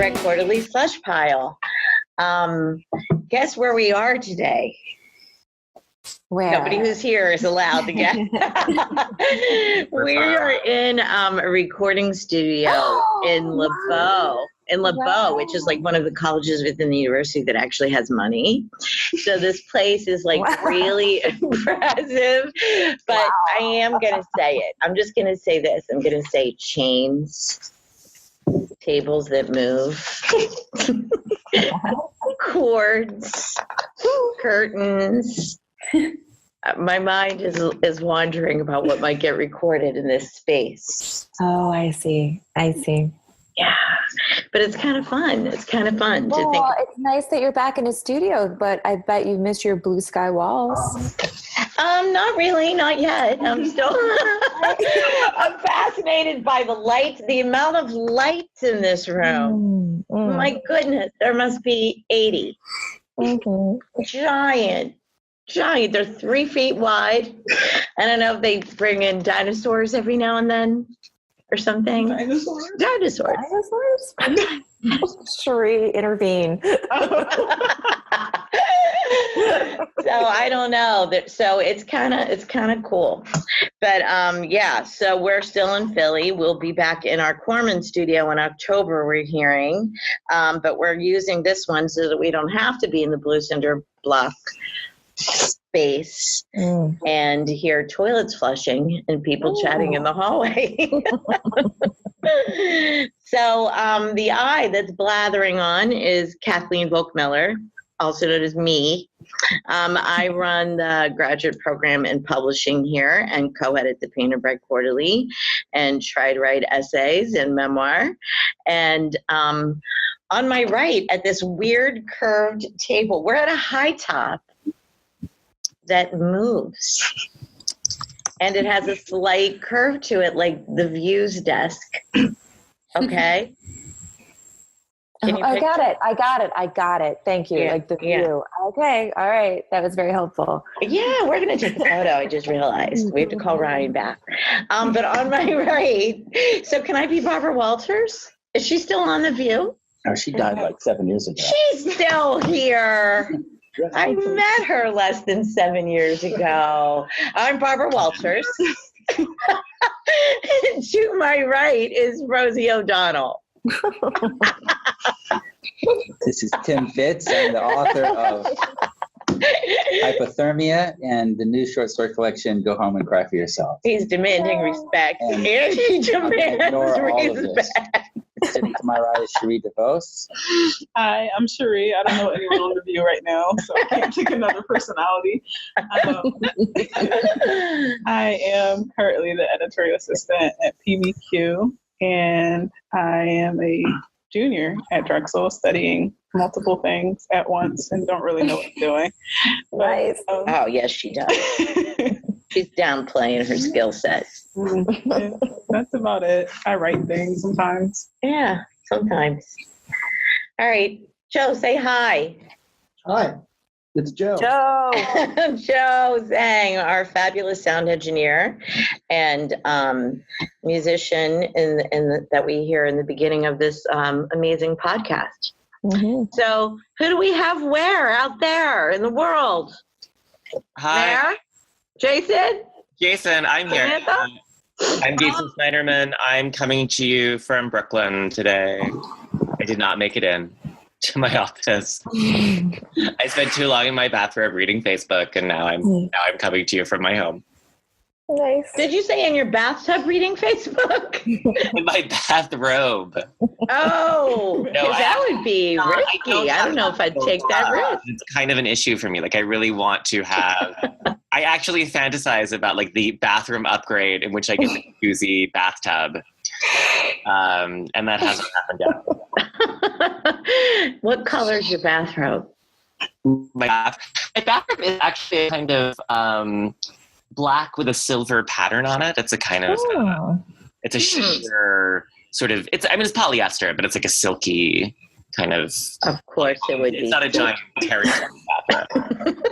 Bread Quarterly Slush Pile. Guess where we are today? Where? Nobody who's here is allowed to guess. We are in a recording studio in LeBow. Which is like one of the colleges within the university that actually has money. So this place is like really impressive. But I am going to say it. I'm just going to say this. I'm going to say chains, tables that move, cords, curtains. My mind is wandering about what might get recorded in this space. Oh, I see. Yeah, but it's kind of fun. It's kind of fun to think. Well, it's nice that you're back in a studio, but I bet you missed your blue sky walls. Not really, not yet. I'm still, I'm fascinated by the light, the amount of lights in this room. My goodness, there must be 80. Mm-hmm. Giant. They're 3 feet wide. I don't know if they bring in dinosaurs every now and then. Or something. Dinosaurs. Cherie, intervene. So I don't know. So it's kind of cool. But yeah, so we're still in Philly. We'll be back in our Corman studio in October, we're hearing. But we're using this one so that we don't have to be in the Blue Cinder Block space and hear toilets flushing and people chatting in the hallway. So the eye that's blathering on is Kathleen Volkmiller, also known as me. I run the graduate program in publishing here and co-edit the Painter Bread Quarterly and try to write essays and memoir. And on my right at this weird curved table, we're at a high top that moves. And it has a slight curve to it, like the View's desk. Okay? I got it. Thank you. Yeah, like the View. Okay. All right. That was very helpful. Yeah, we're going to take a photo. I just realized. We have to call Ryan back. But on my right, so can I be Barbara Walters? Is she still on The View? Oh, she died like 7 years ago. She's still here. I met her less than 7 years ago. I'm Barbara Walters. And to my right is Rosie O'Donnell. This is Tim Fitz. I'm the author of Hypothermia and the new short story collection, Go Home and Cry for Yourself. He's demanding respect. And he demands respect. Sitting to my right is Cherie DeVos. Hi, I'm Cherie. I don't know anyone on The View right now, so I can't pick another personality. I am currently the editorial assistant at PBQ, and I am a junior at Drexel studying multiple things at once and don't really know what I'm doing. Nice. Oh, yes, she does. She's downplaying her skill set. Yeah, that's about it. I write things sometimes. Yeah, sometimes. All right. Joe, say hi. Hi, it's Joe. Joe Zhang, our fabulous sound engineer and musician that we hear in the beginning of this amazing podcast. Mm-hmm. So who do we have where out there in the world? Hi. There? Jason, I'm here. I'm Jason Snyderman. I'm coming to you from Brooklyn today. I did not make it in to my office. I spent too long in my bathrobe reading Facebook, and now I'm coming to you from my home. Nice. Did you say in your bathtub reading Facebook? In my bathrobe. Oh, No, that would be risky. I don't know if I'd take that risk. It's kind of an issue for me. Like, I really want to have... I actually fantasize about, like, the bathroom upgrade in which I get the jacuzzi bathtub. And that hasn't happened yet. What color is your bathrobe? My bathrobe is actually kind of... black with a silver pattern on it. It's a kind of, it's a sheer sort of, it's polyester, but it's like a silky kind of. Of course it would be. It's not a giant terry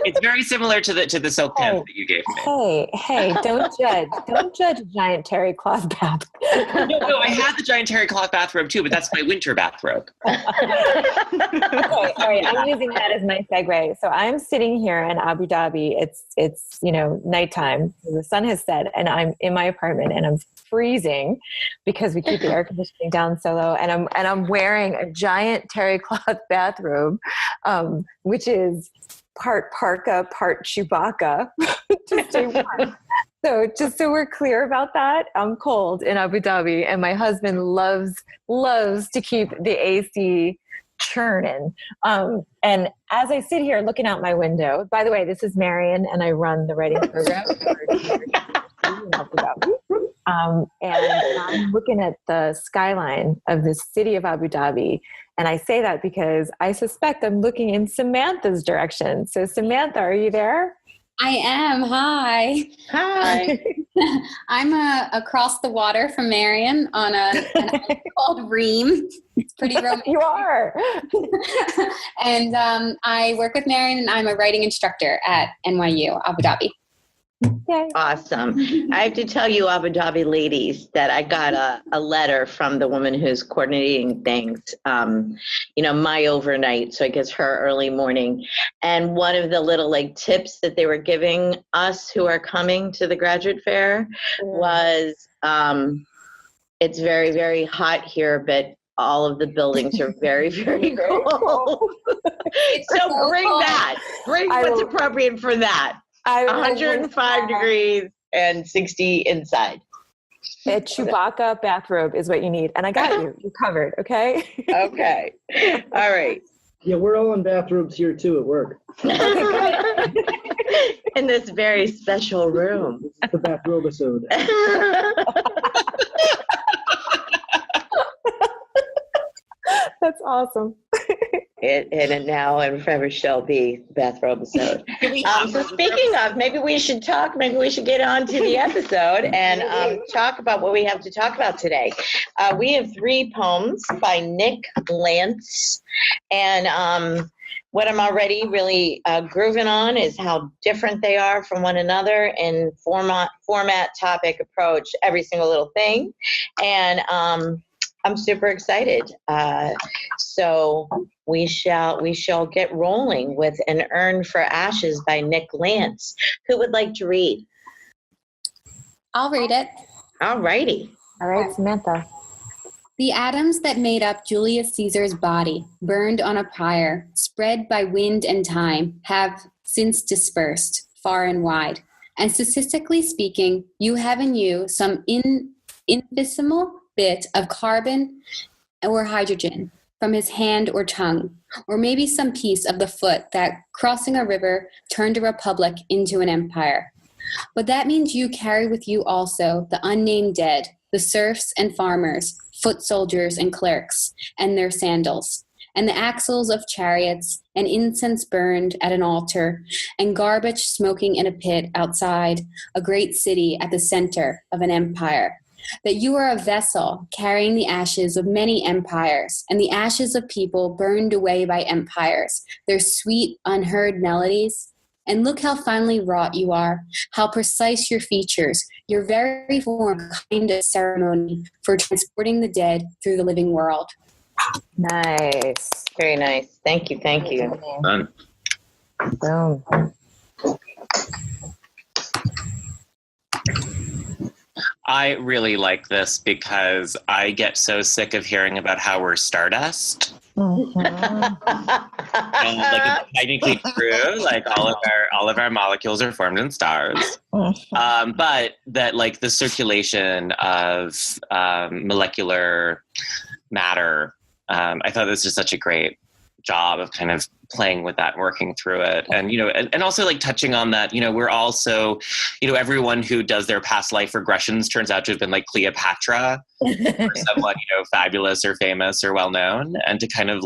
It's very similar to the silk pants that you gave me. Hey, don't judge. Don't judge a giant terry cloth bath. No, I had the giant terry cloth bathrobe too, but that's my winter bathrobe. Okay, all right. I'm using that as my segue. So I'm sitting here in Abu Dhabi. It's nighttime. The sun has set, and I'm in my apartment, and I'm freezing because we keep the air conditioning down so low. And I'm wearing a giant terry cloth bathrobe, which is part parka, part Chewbacca to stay warm. So just so we're clear about that, I'm cold in Abu Dhabi, and my husband loves to keep the AC churning. And as I sit here looking out my window, by the way, this is Marion, and I run the writing program in Abu Dhabi. And I'm looking at the skyline of the city of Abu Dhabi. And I say that because I suspect I'm looking in Samantha's direction. So Samantha, are you there? I am. Hi. Hi. I'm across the water from Marion on an island called Reem. It's pretty romantic. You are. And I work with Marion, and I'm a writing instructor at NYU, Abu Dhabi. Yay. Awesome. I have to tell you, Abu Dhabi ladies, that I got a letter from the woman who's coordinating things, my overnight, so I guess her early morning. And one of the little tips that they were giving us who are coming to the graduate fair was, it's very, very hot here, but all of the buildings are very, very cold. So bring cold. that. Bring what's appropriate for that. 105 degrees and 60 inside. A Chewbacca bathrobe is what you need. And I got you. You're covered, okay? Okay. All right. Yeah, we're all in bathrobes here too at work. In this very special room. This is the Bathrobisode. That's awesome. And now and forever shall be Bathrobisode. So speaking of, maybe we should get on to the episode and talk about what we have to talk about today. We have 3 poems by Nick Lantz. And what I'm already really grooving on is how different they are from one another in format, topic, approach, every single little thing. And I'm super excited. So we shall get rolling with An Urn for Ashes by Nick Lantz. Who would like to read? I'll read it. All righty. All right, Samantha. The atoms that made up Julius Caesar's body, burned on a pyre, spread by wind and time, have since dispersed far and wide. And statistically speaking, you have in you some infinitesimal bit of carbon or hydrogen from his hand or tongue, or maybe some piece of the foot that, crossing a river, turned a republic into an empire. But that means you carry with you also the unnamed dead, the serfs and farmers, foot soldiers and clerks, and their sandals, and the axles of chariots, and incense burned at an altar, and garbage smoking in a pit outside a great city at the center of an empire. That you are a vessel carrying the ashes of many empires, and the ashes of people burned away by empires, their sweet, unheard melodies. And look how finely wrought you are, how precise your features, your very form kind of ceremony for transporting the dead through the living world. Nice. Very nice. Thank you. Done. Boom. I really like this because I get so sick of hearing about how we're Stardust. Mm-hmm. And it's technically true, all of our molecules are formed in stars. But that the circulation of molecular matter, I thought this was such a great job of kind of playing with that, working through it. And, and also touching on that, we're also, everyone who does their past life regressions turns out to have been Cleopatra or someone, fabulous or famous or well-known. And to kind of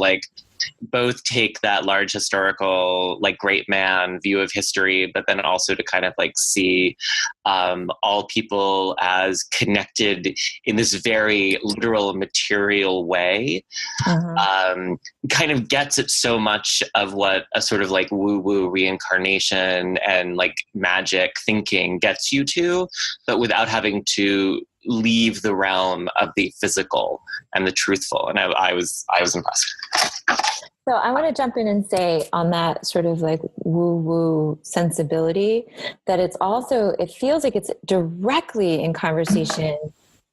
both take that large historical, great man view of history, but then also to kind of see all people as connected in this very literal material way, kind of gets at so much of what a sort of like woo-woo reincarnation and like magic thinking gets you to, but without having to leave the realm of the physical and the truthful. And I was impressed. So I want to jump in and say on that sort of like woo-woo sensibility that it's also, it feels like it's directly in conversation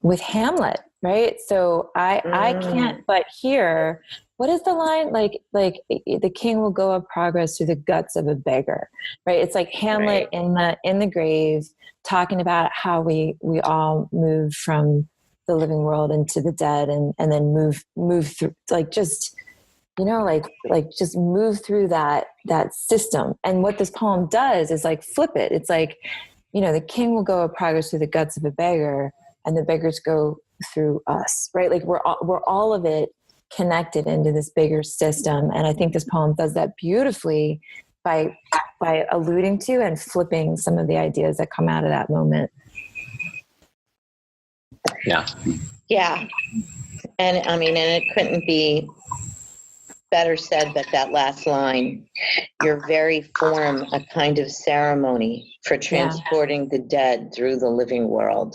with Hamlet, right? So I can't but hear, what is the line? Like the king will go of progress through the guts of a beggar, right? It's like Hamlet in the grave talking about how we all move from the living world into the dead and then move through, like just, you know, like just move through that system. And what this poem does is like flip it. It's like, you know, the king will go of progress through the guts of a beggar and the beggars go through us, right? Like we're all of it connected into this bigger system. And I think this poem does that beautifully by alluding to and flipping some of the ideas that come out of that moment. Yeah. Yeah. And I mean, and it couldn't be better said, but that last line, your very form, a kind of ceremony for transporting the dead through the living world.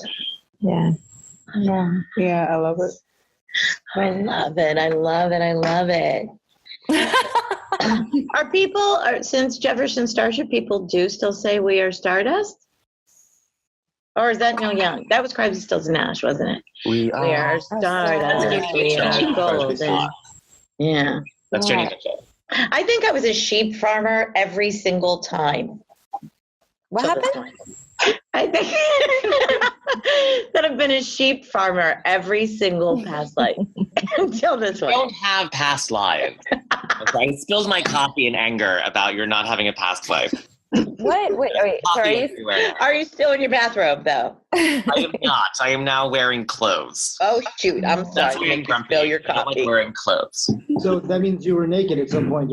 Yeah. Yeah, I love it. I love it. I love it. I love it. Since Jefferson Starship, people do still say we are Stardust? Or is that Neil Young? That was Crosby, Stills, and Nash, wasn't it? We are Stardust. We are golden. Yeah. That's Jenny Mitchell. I think I was a sheep farmer every single time. What happened? I think that I've been a sheep farmer every single past life until this one. I don't have past lives. Okay? It spills my coffee in anger about your not having a past life. What? Wait. Sorry. Are you still in your bathrobe, though? I am not. I am now wearing clothes. Oh, shoot. I'm sorry. That's why I'm grumpy. Spill your I don't coffee. like wearing clothes. So that means you were naked at some point.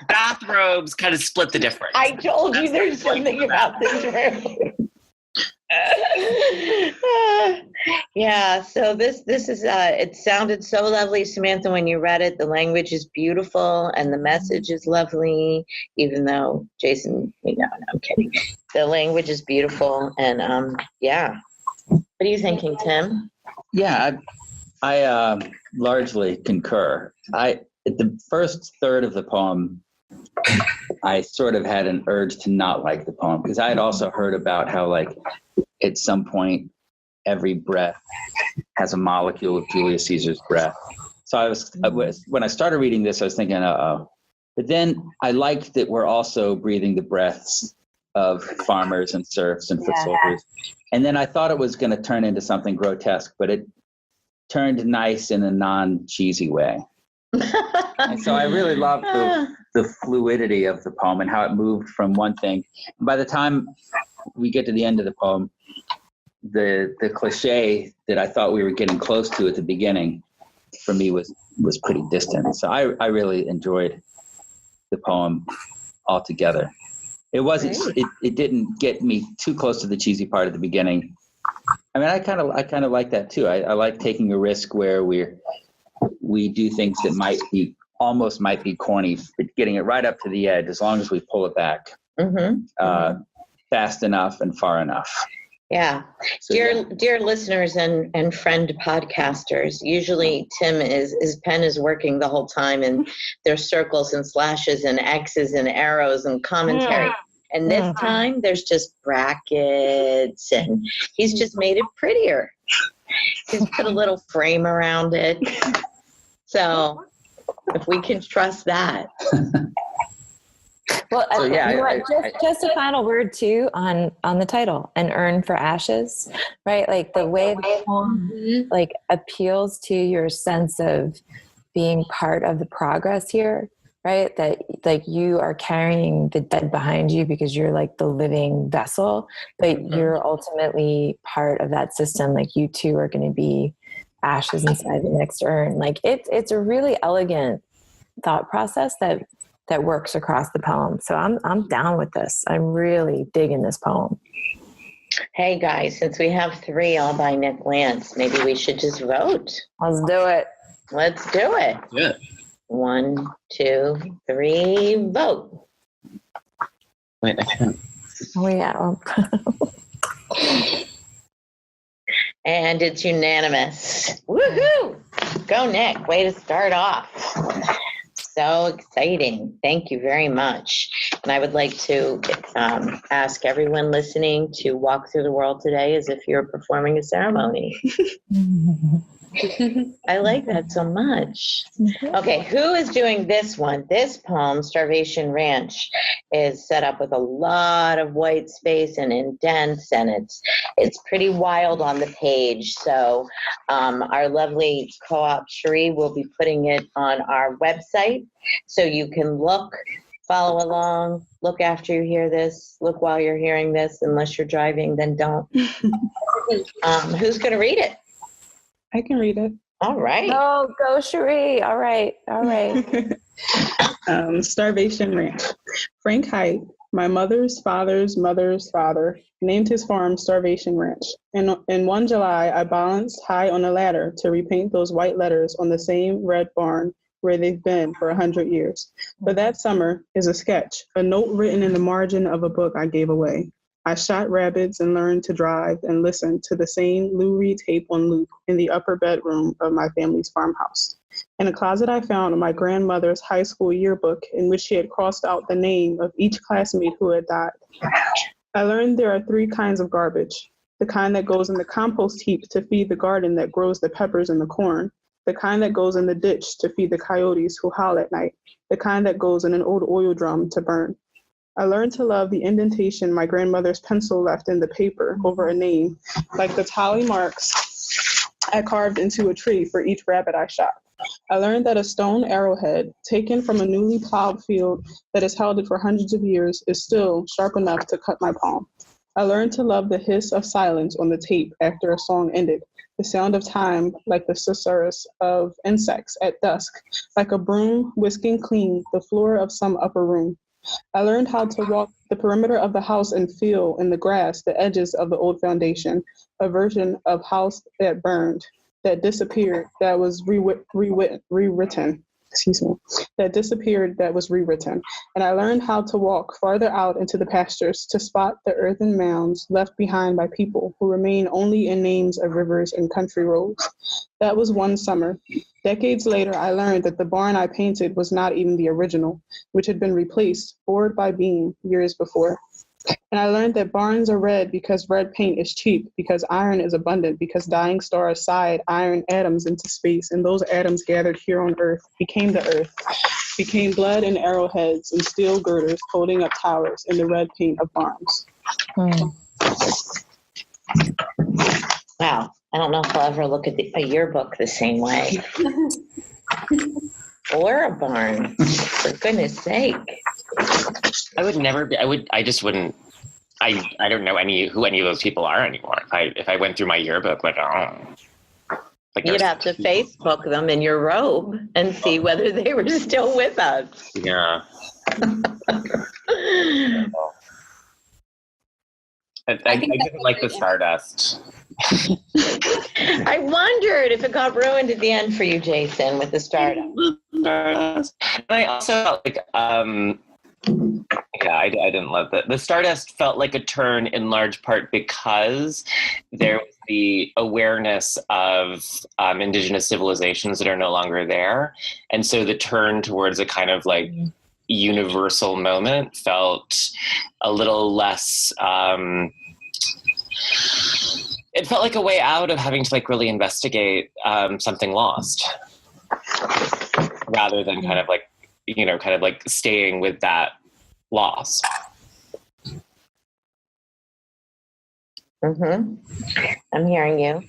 Bathrobes kind of split the difference. I told you there's something about this room. Yeah, so this is it sounded so lovely, Samantha, when you read it. The language is beautiful and the message is lovely, even though Jason, no, I'm kidding. The language is beautiful, and yeah. What are you thinking, Tim? Yeah, I largely concur. At the first third of the poem, I sort of had an urge to not like the poem because I had also heard about how, like, at some point, every breath has a molecule of Julius Caesar's breath. So when I started reading this, I was thinking, uh-oh. But then I liked that we're also breathing the breaths of farmers and serfs and foot soldiers. And then I thought it was going to turn into something grotesque, but it turned nice in a non-cheesy way. And so I really loved the fluidity of the poem and how it moved from one thing. And by the time we get to the end of the poem, the cliche that I thought we were getting close to at the beginning for me was pretty distant. So I really enjoyed the poem altogether. It wasn't, it didn't get me too close to the cheesy part at the beginning. I mean, I kind of like that too. I like taking a risk where we do things that might be corny, but getting it right up to the edge as long as we pull it back fast enough and far enough. Yeah. So, dear listeners and friend podcasters, usually his pen is working the whole time and there's circles and slashes and X's and arrows and commentary. And this time there's just brackets and he's just made it prettier. He's put a little frame around it. So if we can trust that. Well, so, yeah, you know what, just a final word too on the title, An Urn for Ashes, right? Like the way the poem like appeals to your sense of being part of the progress here, right? That like you are carrying the dead behind you because you're like the living vessel, but you're ultimately part of that system. Like you too are going to be ashes inside the next urn. Like it's a really elegant thought process that that works across the poem. So I'm down with this. I'm really digging this poem. Hey guys, since we have 3 all by Nick Lantz, maybe we should just vote. Let's do it. Let's do it. Yeah. 1, 2, 3, vote. Wait, I can't. Oh yeah. And it's unanimous. Woohoo! Go, Nick. Way to start off. So exciting. Thank you very much. And I would like to ask everyone listening to walk through the world today as if you're performing a ceremony. I like that so much. Okay, who is doing this one? This poem, Starvation Ranch, is set up with a lot of white space and indents, and it's pretty wild on the page. So our lovely co-op Cherie will be putting it on our website, so you can look, follow along, look after you hear this, look while you're hearing this. Unless you're driving, then don't. Who's going to read it? I can read it. All right. Oh, go Cherie. All right. Starvation Ranch. Frank Hyde, my mother's father's mother's father, named his farm Starvation Ranch. And in one July, I balanced high on a ladder to repaint those white letters on the same red barn where they've been for 100 years. But that summer is a sketch, a note written in the margin of a book I gave away. I shot rabbits and learned to drive and listen to the same Lou Reed tape on loop in the upper bedroom of my family's farmhouse. In a closet I found my grandmother's high school yearbook in which she had crossed out the name of each classmate who had died. I learned there are 3 kinds of garbage: the kind that goes in the compost heap to feed the garden that grows the peppers and the corn, the kind that goes in the ditch to feed the coyotes who howl at night, the kind that goes in an old oil drum to burn. I learned to love the indentation my grandmother's pencil left in the paper over a name, like the tally marks I carved into a tree for each rabbit I shot. I learned that a stone arrowhead taken from a newly plowed field that has held it for hundreds of years is still sharp enough to cut my palm. I learned to love the hiss of silence on the tape after a song ended, the sound of time like the susurrus of insects at dusk, like a broom whisking clean the floor of some upper room. I learned how to walk the perimeter of the house and feel in the grass the edges of the old foundation, a version of house that burned, that disappeared, that was rewritten. That disappeared, that was rewritten. And I learned how to walk farther out into the pastures to spot the earthen mounds left behind by people who remain only in names of rivers and country roads. That was one summer. Decades later, I learned that the barn I painted was not even the original, which had been replaced, board by beam, years before. And I learned that barns are red because red paint is cheap, because iron is abundant, because dying stars sighed iron atoms into space, and those atoms gathered here on earth, became the earth, became blood and arrowheads and steel girders holding up towers in the red paint of barns. Wow. I don't know if I'll ever look at a yearbook the same way. Or a barn, for goodness sake. I would never be, I just wouldn't, I don't know who any of those people are anymore. If I went through my yearbook, like You'd have to Facebook them in your robe and see whether they were still with us. Yeah. I didn't like the Stardust. I wondered if it got ruined at the end for you, Jason, with the Stardust. And I also felt like, I didn't love that. The Stardust felt like a turn in large part because there was the awareness of indigenous civilizations that are no longer there. And so the turn towards a kind of like universal moment felt a little less, it felt like a way out of having to like really investigate something lost rather than kind of like staying with that loss. Mm-hmm. I'm hearing you.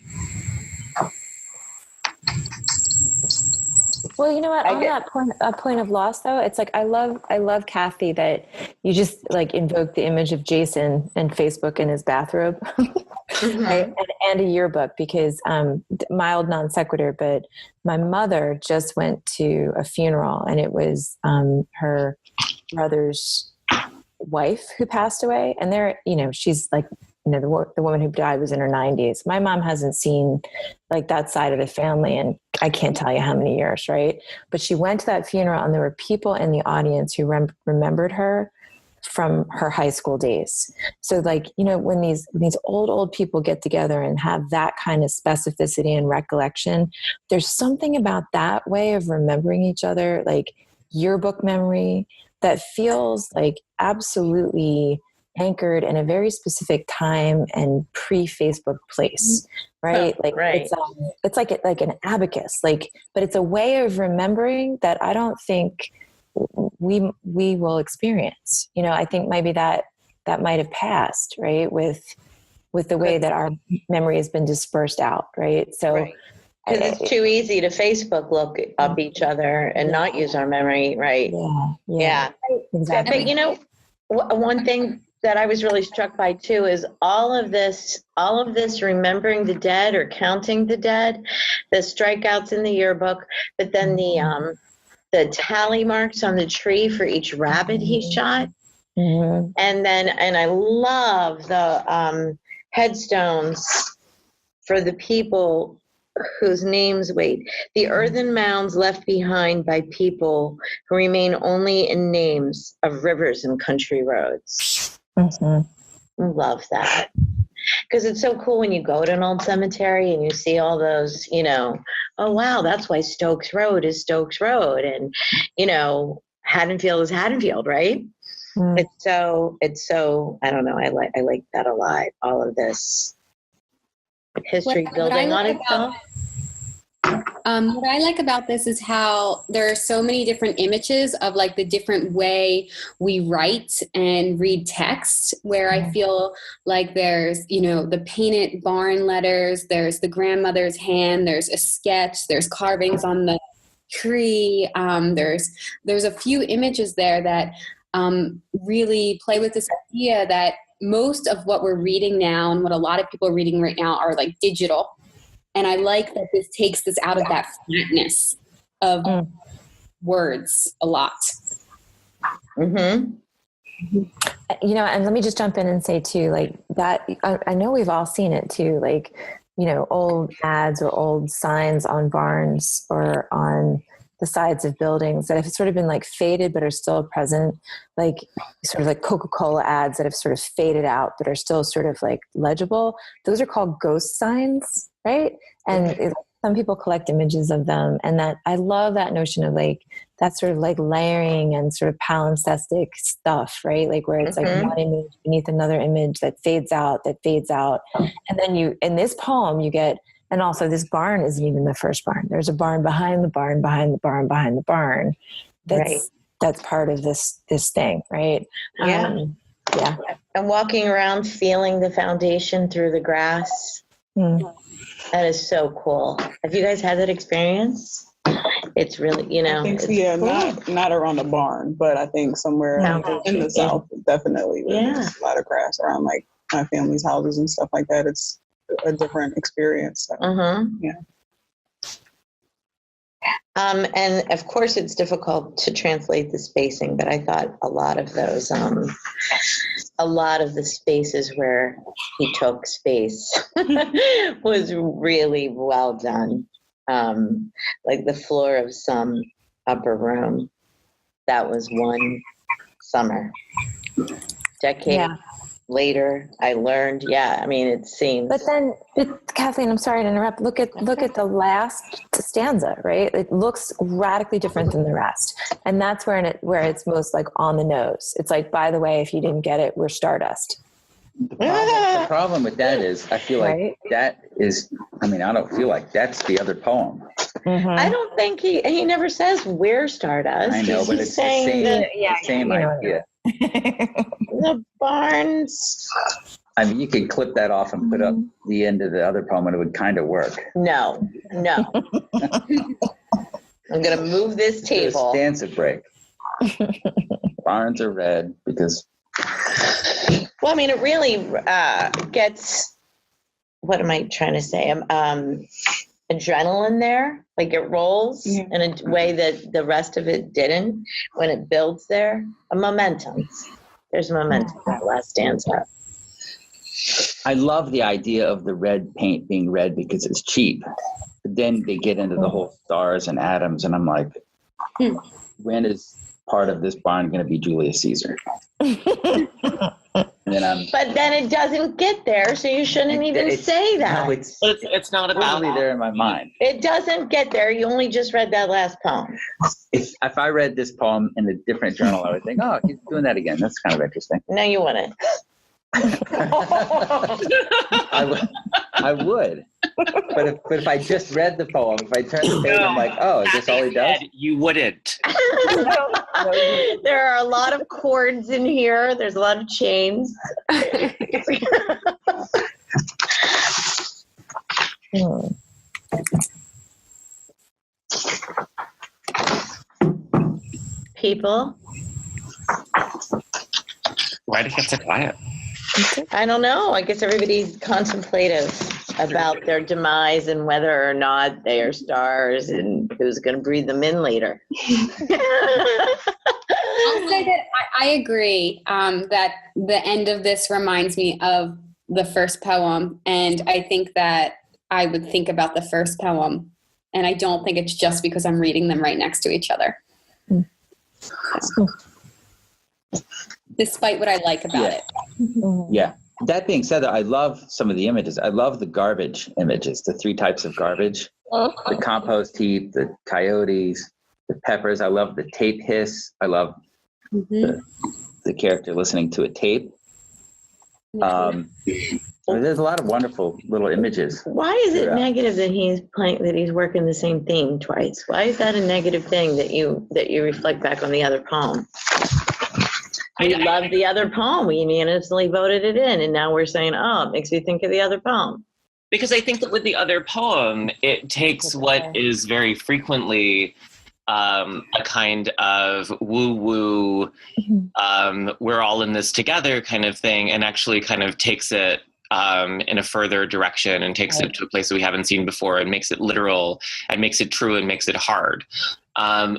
Well, you know what? On that point of loss, though, it's like I love Kathy that you just like invoke the image of Jason and Facebook in his bathrobe. right? And a yearbook, because mild non sequitur, but my mother just went to a funeral, and it was her brother's wife who passed away. And there, she's like, the woman who died was in her 90s. My mom hasn't seen like that side of the family in I can't tell you how many years, right? But she went to that funeral, and there were people in the audience who remembered her from her high school days. So like, when these old people get together and have that kind of specificity and recollection, there's something about that way of remembering each other, like yearbook memory, that feels like absolutely anchored in a very specific time and pre-Facebook place, right? It's like an abacus, but it's a way of remembering that I don't think we will experience. I think maybe that might have passed, right? With the way that our memory has been dispersed out, right? So because it's too easy to Facebook look up each other and not use our memory, right? Yeah. Exactly. But one thing that I was really struck by too is all of this remembering the dead or counting the dead, the strikeouts in the yearbook, but then the tally marks on the tree for each rabbit he shot. Mm-hmm. And I love the headstones for the people whose names the earthen mounds left behind by people who remain only in names of rivers and country roads. Mm-hmm. Love that. Because it's so cool when you go to an old cemetery and you see all those, oh wow, that's why Stokes Road is Stokes Road, and Haddonfield is Haddonfield, right? Mm. It's so I don't know, I like that a lot. All of this history building on itself. What I like about this is how there are so many different images of like the different way we write and read text, where I feel like there's, the painted barn letters, there's the grandmother's hand, there's a sketch, there's carvings on the tree. There's a few images there that really play with this idea that most of what we're reading now and what a lot of people are reading right now are like digital. And I like that this takes this out of that flatness of words a lot. Mm-hmm. And let me just jump in and say too, like that, I know we've all seen it too, like, old ads or old signs on barns or on the sides of buildings that have sort of been like faded but are still present, like sort of like Coca-Cola ads that have sort of faded out but are still sort of like legible. Those are called ghost signs, right? And some people collect images of them, and that I love that notion of like that sort of like layering and sort of palimpsestic stuff, right? Like where it's like one image beneath another image that fades out, and then in this poem you get. And also this barn isn't even the first barn. There's a barn behind the barn, behind the barn, behind the barn. That's part of this thing, right? Yeah. And walking around feeling the foundation through the grass. That is so cool. Have you guys had that experience? It's really, I think, cool. not around the barn, but I think somewhere in the South, definitely. There's a lot of grass around like my family's houses and stuff like that. It's a different experience. So, and of course it's difficult to translate the spacing, but I thought a lot of those, a lot of the spaces where he took space was really well done. Like the floor of some upper room, that was one summer. Decade later, I learned, it seems. But then, Kathleen, I'm sorry to interrupt. Look at the last stanza, right? It looks radically different than the rest. And that's where it's most like on the nose. It's like, by the way, if you didn't get it, we're Stardust. The problem with that is, I feel like that is, I don't feel like that's the other poem. Mm-hmm. I don't think he never says we're Stardust. I know, but it's saying the same idea. The barns. You could clip that off and put up the end of the other poem and it would kind of work. No. I'm going to move this table. Stanza break. Barns are red because... Well, it really gets what am I trying to say? Adrenaline there, like it rolls in a way that the rest of it didn't when it builds there. A momentum. There's momentum in that last stanza. I love the idea of the red paint being red because it's cheap. But then they get into the whole stars and atoms, and I'm like, when is part of this barn going to be Julius Caesar? But then it doesn't get there, so you shouldn't even say that. No, It's not about totally there in my mind. It doesn't get there. You only just read that last poem. If I read this poem in a different journal, I would think, oh, he's doing that again. That's kind of interesting. No, you wouldn't. I would. But if I just read the poem, if I turn the page, I'm like, oh, is this all he does? You wouldn't. There are a lot of chords in here. There's a lot of chains. People. Why did it get so quiet? I don't know. I guess everybody's contemplative about their demise and whether or not they are stars and who's going to breathe them in later. I'll say that I agree that the end of this reminds me of the first poem. And I think that I would think about the first poem. And I don't think it's just because I'm reading them right next to each other. Despite what I like about it. Yeah. That being said, I love some of the images. I love the garbage images, the 3 types of garbage, the compost heap, the coyotes, the peppers. I love the tape hiss. I love the character listening to a tape. There's a lot of wonderful little images. Why is it negative that he's working the same theme twice? Why is that a negative thing that you reflect back on the other poem? We loved the other poem. We unanimously voted it in, and now we're saying, oh, it makes me think of the other poem. Because I think that with the other poem, it takes what is very frequently a kind of woo-woo, we're all in this together kind of thing, and actually kind of takes it in a further direction and takes it to a place that we haven't seen before and makes it literal and makes it true and makes it hard.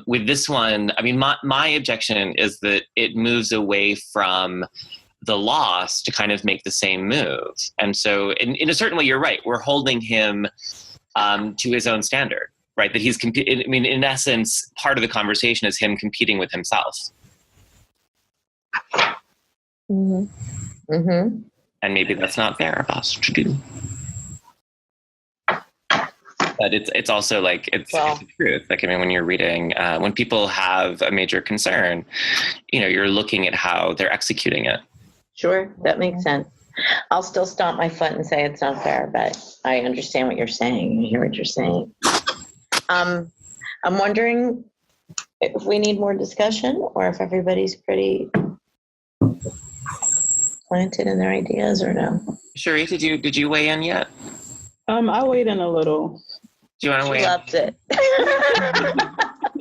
With this one, I mean, my objection is that it moves away from the loss to kind of make the same move. And so in a certain way, you're right. We're holding him to his own standard, right? That he's I mean, in essence, part of the conversation is him competing with himself. And maybe that's not fair of us to do. But it's also like, it's the truth. Like, I mean, when you're reading, when people have a major concern, you're looking at how they're executing it. Sure, that makes sense. I'll still stomp my foot and say it's not fair, but I understand what you're saying. I hear what you're saying. I'm wondering if we need more discussion or if everybody's pretty planted in their ideas or no. Cherie, did you weigh in yet? I weighed in a little. Do you want to weigh in? Loved it.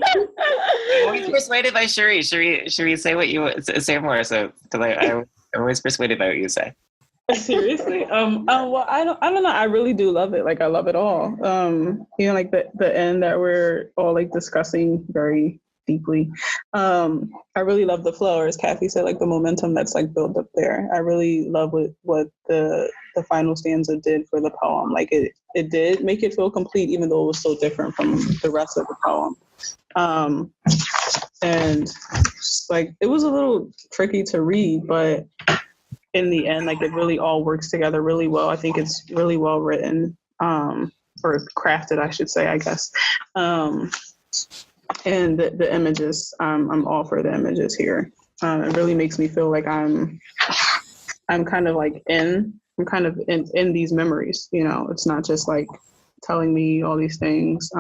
I was persuaded by Cherie. Cherie, say what you say more. So, because I'm always persuaded by what you say. Seriously? Well, I don't know. I really do love it. Like, I love it all. Like the end that we're all like discussing very deeply. I really love the flow, or as Kathy said, like the momentum that's like built up there. I really love what the final stanza did for the poem. Like it did make it feel complete, even though it was so different from the rest of the poem. And just, like, it was a little tricky to read, but in the end, like, it really all works together really well. I think it's really well written, or crafted, I should say, I guess. And the images, I'm all for the images here. It really makes me feel like I'm kind of like in these memories. It's not just like telling me all these things.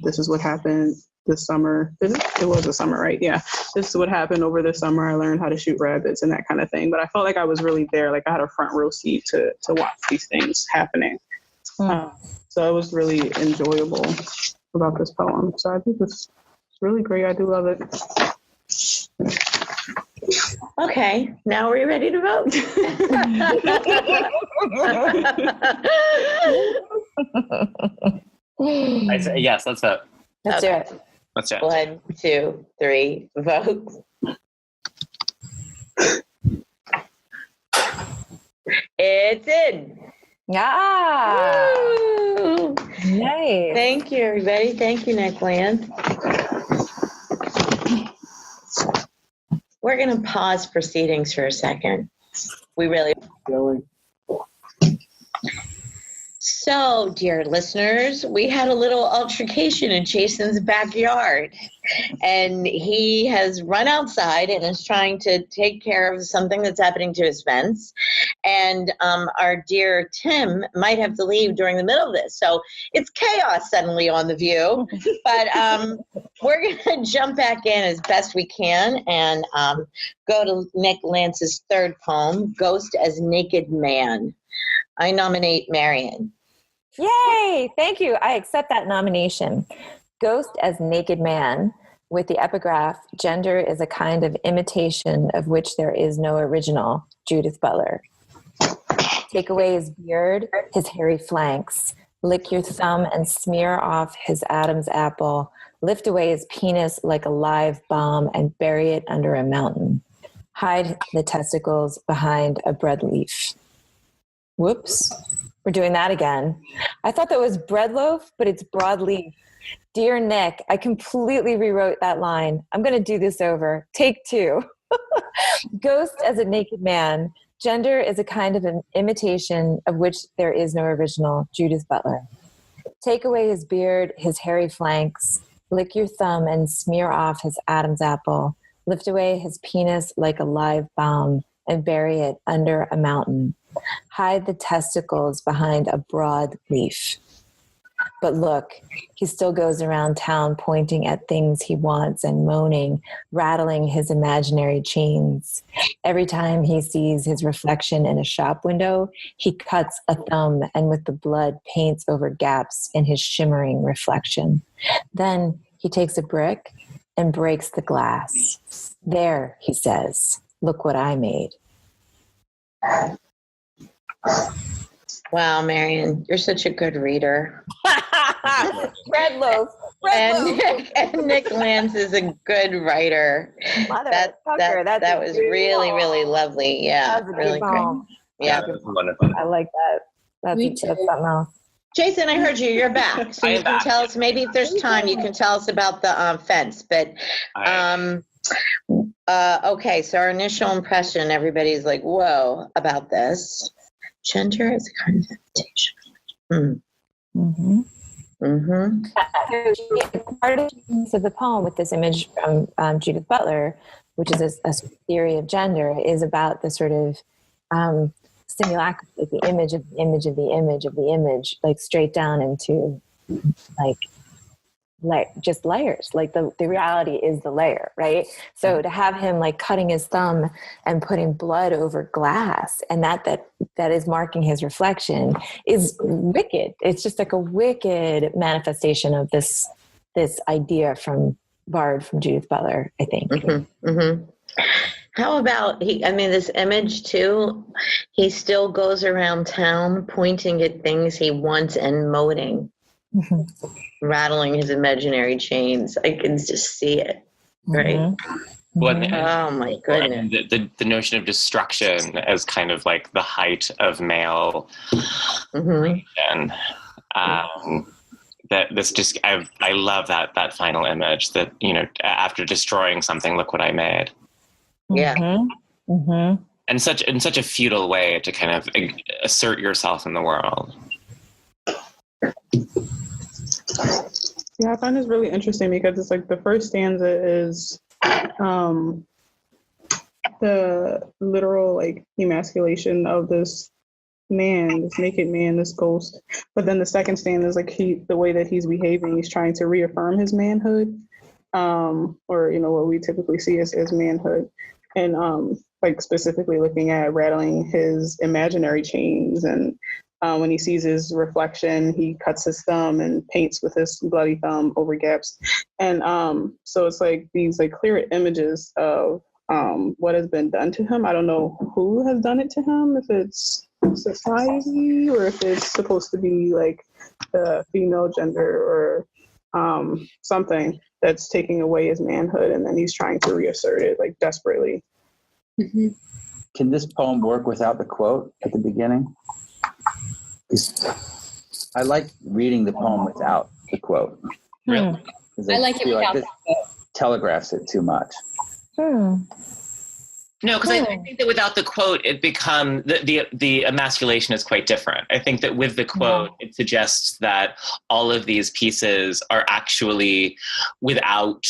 This is what happened this summer. It was a summer, right? Yeah. This is what happened over the summer. I learned how to shoot rabbits and that kind of thing. But I felt like I was really there. Like I had a front row seat to watch these things happening. So it was really enjoyable about this poem. So I think it's really great. I do love it. Okay, now we're ready to vote. I say yes. Let's vote. Let's do Okay. it. Let's do it. 1, 2, 3, vote. It's in. Yeah. Woo! Nice. Thank you, everybody. Thank you, Nick Lantz. We're going to pause proceedings for a second. We really. Going. So, dear listeners, we had a little altercation in Jason's backyard, and he has run outside and is trying to take care of something that's happening to his fence. And our dear Tim might have to leave during the middle of this. So it's chaos suddenly on The View. But we're going to jump back in as best we can and go to Nick Lantz's third poem, Ghost as Naked Man. I nominate Marion. Yay! Thank you. I accept that nomination. Ghost as Naked Man, with the epigraph, gender is a kind of imitation of which there is no original. Judith Butler. Take away his beard, his hairy flanks. Lick your thumb and smear off his Adam's apple. Lift away his penis like a live bomb and bury it under a mountain. Hide the testicles behind a bread leaf. Whoops. We're doing that again. I thought that was bread loaf, but it's broadleaf. Dear Nick, I completely rewrote that line. I'm going to do this over. Take 2. Ghost as a naked man. Gender is a kind of an imitation of which there is no original. Judith Butler. Take away his beard, his hairy flanks. Lick your thumb and smear off his Adam's apple. Lift away his penis like a live bomb and bury it under a mountain. Hide the testicles behind a broad leaf. But look, he still goes around town pointing at things he wants and moaning, rattling his imaginary chains. Every time he sees his reflection in a shop window, he cuts a thumb and with the blood paints over gaps in his shimmering reflection. Then he takes a brick and breaks the glass. There, he says, look what I made. Wow, Marion, you're such a good reader. Bread loaf. And Nick Lantz is a good writer. That was really, really lovely. Yeah, really great. Yeah. That was wonderful. I like that. That's something else. Jason, I heard you. You're back. So I you am can back. tell us, maybe if there's time, you can tell us about the fence. But okay, so our initial impression, everybody's like, whoa, about this. Gender is a kind of invitation. Mm-hmm. Mm-hmm. Part of the poem with this image from Judith Butler, which is a theory of gender, is about the sort of simulacrum, like the image of the image of the image of the image, like straight down into like just layers. Like the reality is the layer, right? So to have him like cutting his thumb and putting blood over glass, and that is marking his reflection, is wicked. It's just like a wicked manifestation of this idea from Judith Butler, I think. Mm-hmm. Mm-hmm. How about this image too, he still goes around town pointing at things he wants and moaning. Mm-hmm. Rattling his imaginary chains. I can just see it, right? Mm-hmm. Oh my goodness. The notion of destruction as kind of like the height of male, and that this just I love that final image that, you know, after destroying something, look what I made. Yeah. Mm-hmm. Mm-hmm. And in such a futile way to kind of assert yourself in the world. Yeah, I find this really interesting because it's like the first stanza is the literal like emasculation of this man, this naked man, this ghost. But then the second stanza is like the way that he's behaving, he's trying to reaffirm his manhood, or, you know, what we typically see as manhood. And like specifically looking at rattling his imaginary chains, and when he sees his reflection, he cuts his thumb and paints with his bloody thumb over gaps. And so it's like these like clear images of what has been done to him. I don't know who has done it to him, if it's society or if it's supposed to be like the female gender or something that's taking away his manhood, and then he's trying to reassert it like desperately. Mm-hmm. Can this poem work without the quote at the beginning? I like reading the poem without the quote. Really? I like it without this telegraphs it too much. No, because I think that without the quote, it becomes the emasculation is quite different. I think that with the quote, it suggests that all of these pieces are actually without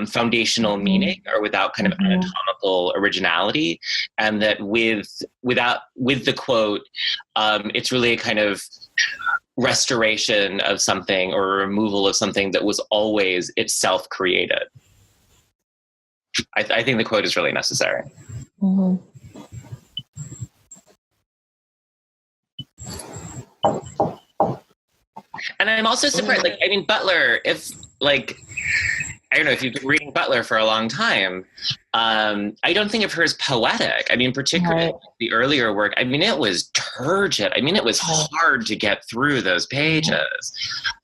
foundational meaning or without kind of anatomical originality, and that with the quote, it's really a kind of restoration of something or removal of something that was always itself created. I think the quote is really necessary. Mm-hmm. And I'm also surprised, Butler, if I don't know if you've been reading Butler for a long time, I don't think of her as poetic. Particularly the earlier work, it was turgid. It was hard to get through those pages.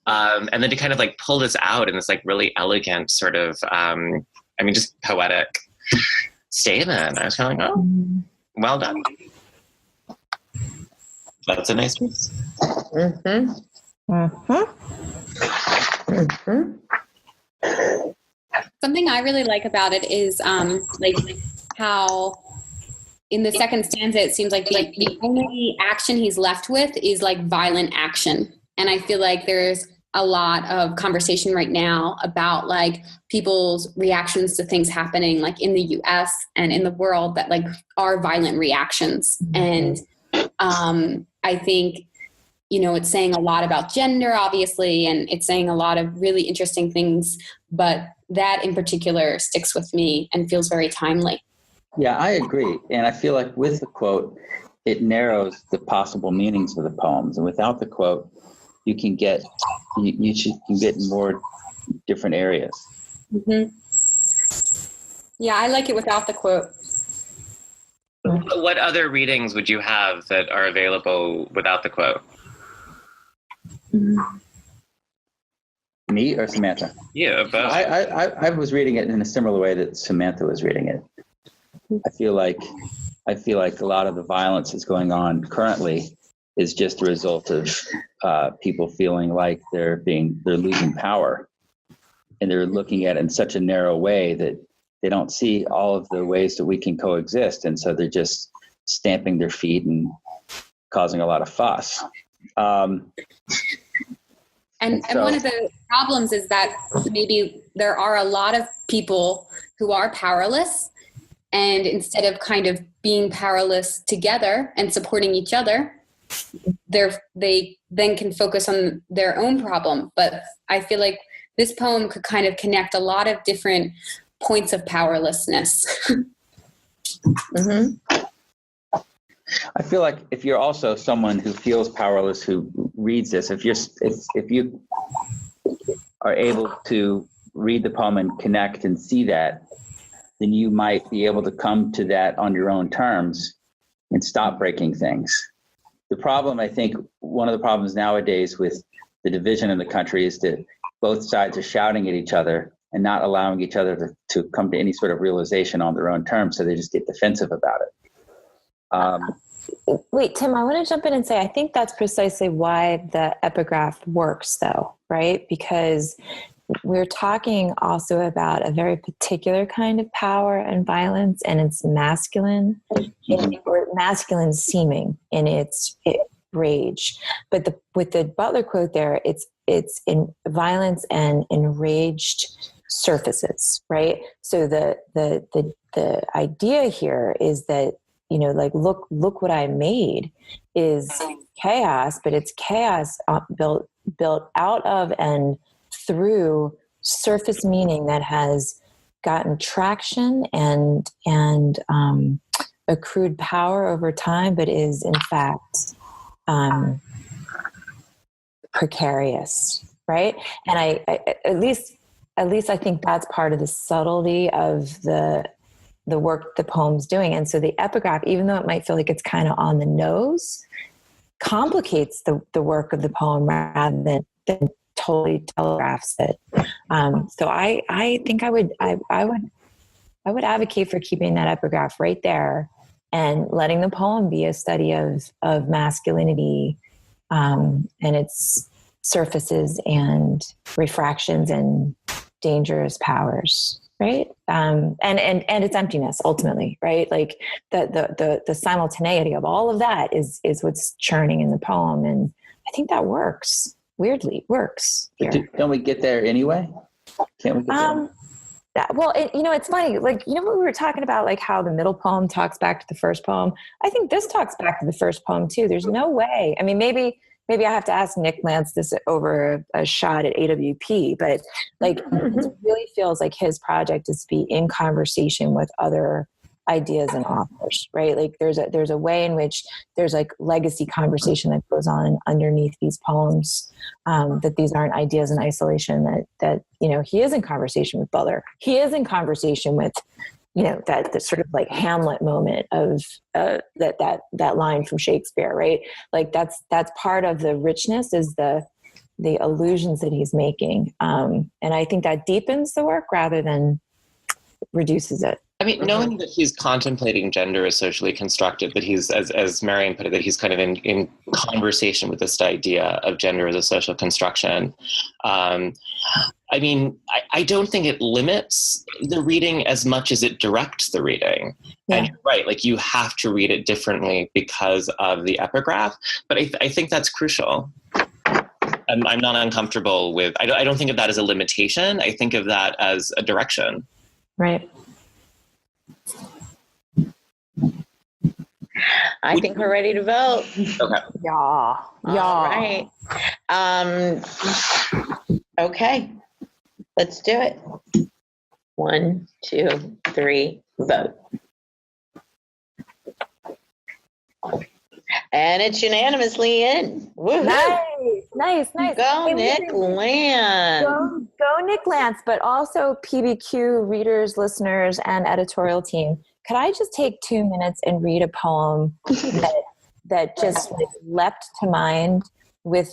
And then to kind of pull this out in this really elegant sort of, just poetic statement. I was kind of well done. That's a nice piece. Mm-hmm. Mm-hmm. Mm-hmm. Something I really like about it is how in the second stanza it seems like the only action he's left with is violent action. And I feel like there's a lot of conversation right now about people's reactions to things happening in the US and in the world that are violent reactions. And I think, it's saying a lot about gender, obviously, and it's saying a lot of really interesting things, but that in particular sticks with me and feels very timely. Yeah, I agree. And I feel like with the quote, it narrows the possible meanings of the poems. And without the quote, you can get more different areas. Mm-hmm. Yeah, I like it without the quote. What other readings would you have that are available without the quote? Me or Samantha? Yeah, both. I was reading it in a similar way that Samantha was reading it. I feel like a lot of the violence that's going on currently is just a result of people feeling like they're losing power, and they're looking at it in such a narrow way that they don't see all of the ways that we can coexist, and so they're just stamping their feet and causing a lot of fuss. And one of the problems is that maybe there are a lot of people who are powerless, and instead of kind of being powerless together and supporting each other, they then can focus on their own problem. But I feel like this poem could kind of connect a lot of different points of powerlessness. Mm-hmm. I feel like if you're also someone who feels powerless, who reads this, if you are able to read the poem and connect and see that, then you might be able to come to that on your own terms and stop breaking things. The problem, I think, one of the problems nowadays with the division in the country is that both sides are shouting at each other and not allowing each other to come to any sort of realization on their own terms, so they just get defensive about it. Wait, Tim, I want to jump in and say, I think that's precisely why the epigraph works, though, right? Because we're talking also about a very particular kind of power and violence, and it's masculine, or masculine seeming in its rage. But with the Butler quote there, it's in violence and enraged surfaces, right? So the idea here is that, look what I made is chaos, but it's chaos built out of and through surface meaning that has gotten traction and accrued power over time, but is in fact precarious, right? And I at least I think that's part of the subtlety of the the work the poem's doing. And so the epigraph, even though it might feel like it's kind of on the nose, complicates the work of the poem rather than totally telegraphs it. So I think I would advocate for keeping that epigraph right there and letting the poem be a study of masculinity and its surfaces and refractions and dangerous powers, right? And its emptiness ultimately, right? Like the simultaneity of all of that is what's churning in the poem. And I think that works. Weirdly works here. Don't we get there anyway? Can't we get there? Well, it's funny. Like, what we were talking about, like how the middle poem talks back to the first poem. I think this talks back to the first poem too. There's no way. I mean, maybe I have to ask Nick Lantz this over a shot at AWP, but like it really feels like his project is to be in conversation with other ideas and authors, right? Like there's a way in which there's like legacy conversation that goes on underneath these poems, that these aren't ideas in isolation, that he is in conversation with Butler. He is in conversation with, that sort of like Hamlet moment of that line from Shakespeare, right? Like that's part of the richness, is the allusions that he's making. And I think that deepens the work rather than reduces it. I mean, knowing that he's contemplating gender as socially constructed, that he's, as Marion put it, that he's kind of in conversation with this idea of gender as a social construction. I mean, I don't think it limits the reading as much as it directs the reading. Yeah. And you're right, like you have to read it differently because of the epigraph. But I think that's crucial. I'm not uncomfortable with, I don't think of that as a limitation. I think of that as a direction. Right. I think we're ready to vote. Okay. Yeah. All right. Okay. Let's do it. 1, 2, 3, vote. And it's unanimously in. Woo-hoo. Nice. Go Nick Lantz. Go Nick Lantz, but also PBQ readers, listeners, and editorial team. Could I just take 2 minutes and read a poem that just like leapt to mind with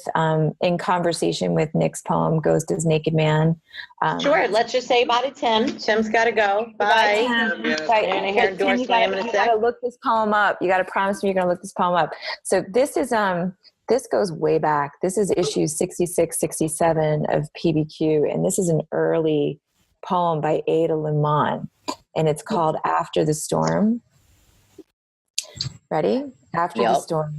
in conversation with Nick's poem Ghost is Naked Man? Sure. Let's just say bye to Tim. Tim's got to go. Bye. Tim, you got to look this poem up. You got to promise me you're going to look this poem up. So this is this goes way back. This is issue 66, 67 of PBQ, and this is an early poem by Ada Limon, and it's called After the Storm. Ready? After the storm.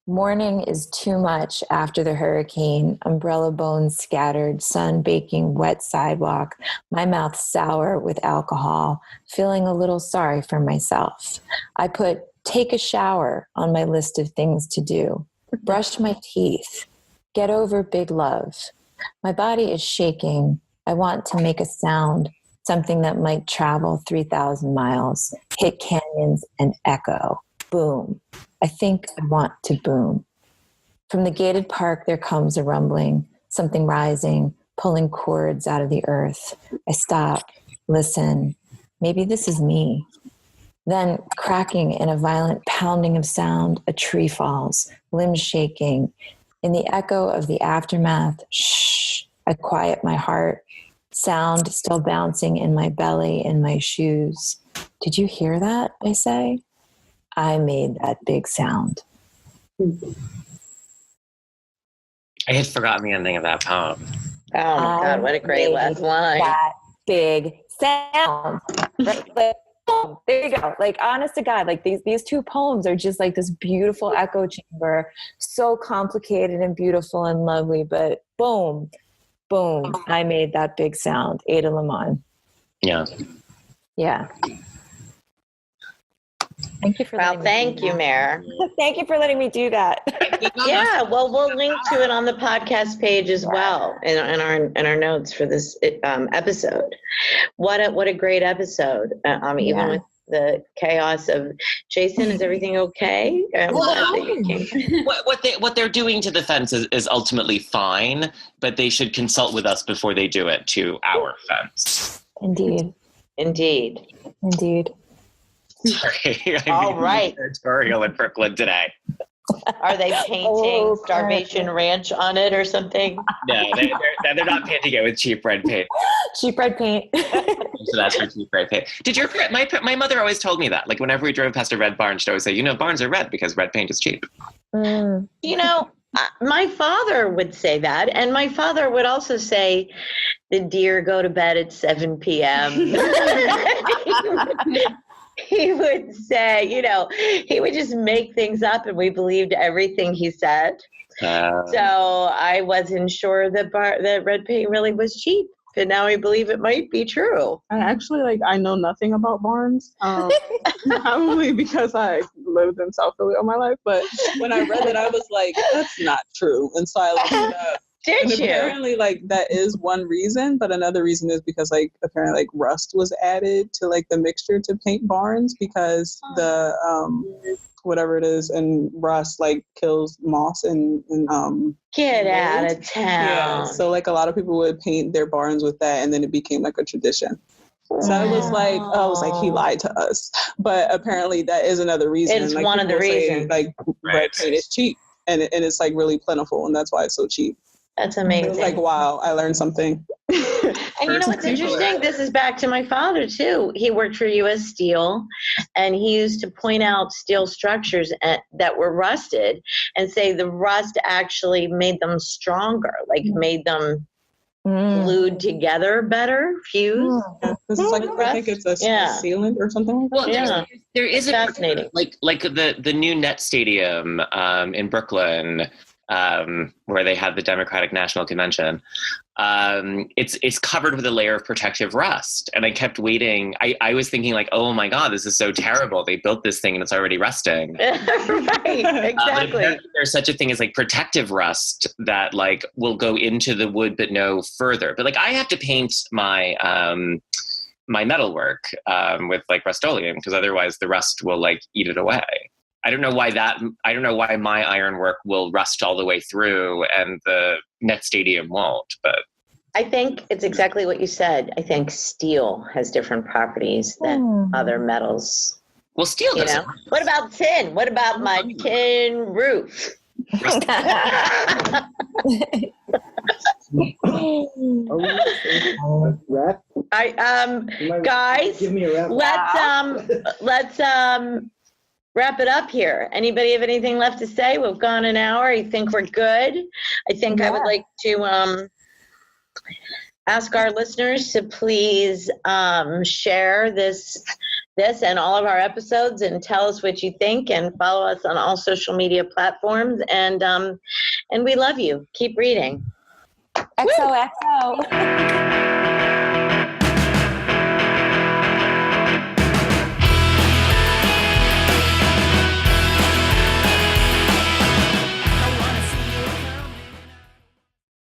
Morning is too much after the hurricane, umbrella bones scattered, sun baking wet sidewalk, my mouth sour with alcohol, feeling a little sorry for myself. I put take a shower on my list of things to do, brush my teeth, get over big love. My body is shaking. I want to make a sound, something that might travel 3,000 miles, hit canyons and echo. Boom. I think I want to boom. From the gated park, there comes a rumbling, something rising, pulling cords out of the earth. I stop, listen. Maybe this is me. Then, cracking in a violent pounding of sound, a tree falls, limbs shaking. In the echo of the aftermath, shh, I quiet my heart, sound still bouncing in my belly, in my shoes. Did you hear that? I say. I made that big sound. I had forgotten the ending of that poem. Oh my God, what a great last line. That big sound. Right? Like, there you go. Like, honest to God, like these two poems are just like this beautiful echo chamber, so complicated and beautiful and lovely, but boom, boom, I made that big sound. Ada Limon. Yeah. Yeah. Thank you for thank you, Mare. Thank you for letting me do that. Yeah, well, we'll link to it on the podcast page as well in our notes for this episode. What a great episode! Even with the chaos of Jason, is everything okay? What they're doing to the fence is ultimately fine, but they should consult with us before they do it to our fence. Indeed. Indeed. Sorry. All right. Editorial in Brooklyn today. Are they painting Starvation Ranch on it or something? No, they're not painting it with cheap red paint. Cheap red paint. So that's for cheap red paint. Did your my mother always told me that? Like whenever we drove past a red barn, she'd always say, barns are red because red paint is cheap. Mm. My father would say that, and my father would also say, the deer go to bed at 7 p.m. He would say, he would just make things up, and we believed everything he said. So I wasn't sure that red paint really was cheap, but now I believe it might be true. I actually I know nothing about barns, probably because I lived in South Philly all my life. But when I read it, I was like, that's not true, and so I looked it up. Did you? Apparently, that is one reason, but another reason is because, apparently, rust was added to, the mixture to paint barns because the, whatever it is, and rust, kills moss and Get mold. out of town. Yeah, so, a lot of people would paint their barns with that, and then it became, a tradition. So I was he lied to us. But apparently, that is another reason. It's one of the reasons. Red paint is cheap, and it's, really plentiful, and that's why it's so cheap. That's amazing. It's wow, I learned something. And what's interesting? This is back to my father, too. He worked for U.S. Steel, and he used to point out steel structures that were rusted and say the rust actually made them stronger, made them glued together better, fused. Yeah, I think it's a sealant or something like that. Well, there is fascinating. Like the new Net Stadium in Brooklyn, where they had the Democratic National Convention. It's covered with a layer of protective rust. And I kept waiting. I was thinking oh my God, this is so terrible. They built this thing and it's already rusting. Right, exactly. There's such a thing as protective rust that will go into the wood, but no further. But I have to paint my, my metalwork, with Rust-Oleum, because otherwise the rust will eat it away. I don't know why my ironwork will rust all the way through and the Net Stadium won't, but I think it's exactly what you said. I think steel has different properties than other metals. Well, steel doesn't. What about tin? What about my tin roof? Wrap? Guys, Give me a wrap. let's wrap it up here. Anybody have anything left to say? We've gone an hour. I think we're good. I think I would like to ask our listeners to please share this and all of our episodes and tell us what you think, and follow us on all social media platforms. And we love you. Keep reading. XOXO.